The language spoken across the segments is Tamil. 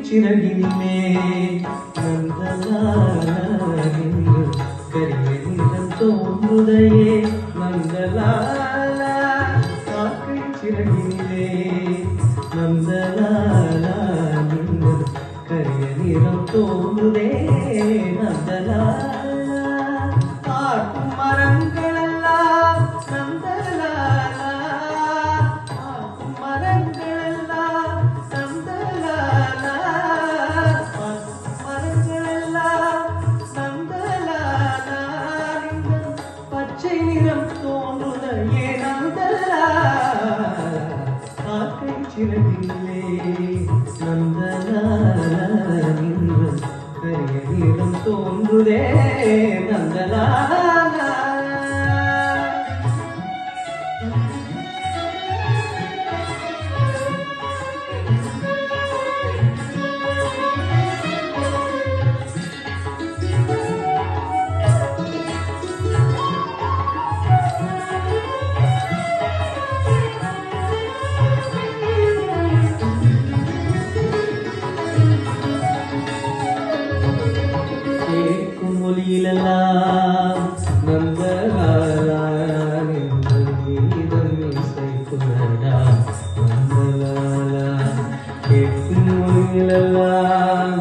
சிறகினிலே நந்தலாலென்று கரிய நிறம் தோன்றுதையே நந்தலாலா காக்கை சிறகினிலே நந்தலாலென்று கரிய நிறம் தோன்றுதே நந்தலாலா பார்க்கும் மரங்களெல்லாம் நந்தலாலா பார்க்கும் மரங்களெல்லாம் நந்தலாலா பார்க்கும் மரங்களெல்லாம் நந்தலாலா பச்சை நிறம் தோன்றுதையே நந்தலாலா காக்கை சிறகிலே நந்தலாலா கரிய நிறம் தோன்றுதே நந்தலாலா கேட்கும் ஒலியிலெல்லாம் நந்தலாலா என்று கீதம் இசைக்குதடா நந்தலாலா கேட்கும் ஒலியிலெல்லாம்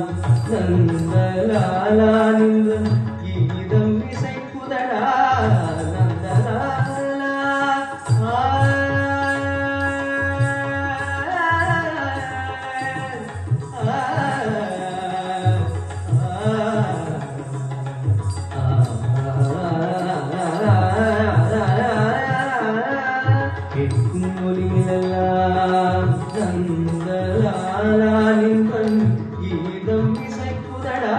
நந்தலாலா என்று கீதம் இசைக்குதடா நந்தலாலா கேட்கும் ஒலியிலெல்லாம் நந்தலாலா நின்றன் கீதம் இசைக்குதடா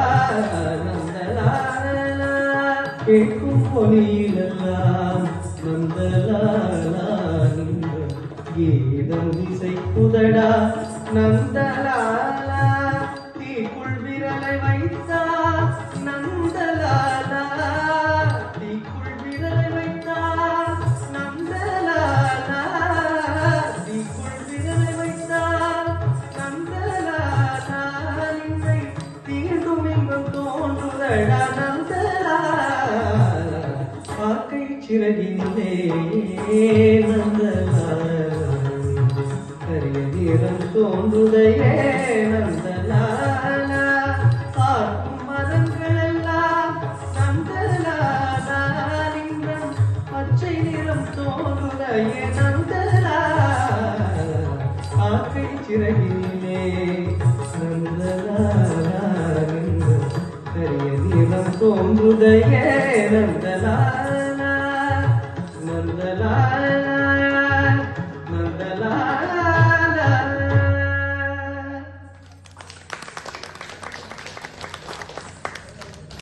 நந்தலாலா கேட்கும் ஒலியிலெல்லாம் நந்தலாலா நின்றன் கீதம் இசைக்குதடா நந்தலாலா தீக்குள் விரலை வைத்தார் நந்தலாலா தீக்குள் விரலை வைத்தார் நந்தலாலா தீக்குள் விரலை வைத்தார் நந்தலாலா நின்னை தீண்டும் இன்பம் தோன்றுதடா நந்தலாலா காக்கை சிறகினிலே நந்தலாலா கரிய நிறம் தோன்றுதையே நந்தலாலா பார்க்கும் மரங்களெல்லாம் நந்தலாலா நிறம் பச்சை நிறம் தோன்றுதையே நந்தலாலா காக்கை சிறகினிலே நந்தலாலா நிறம் கரிய நிறம் தோன்றுதையே நந்தலாலா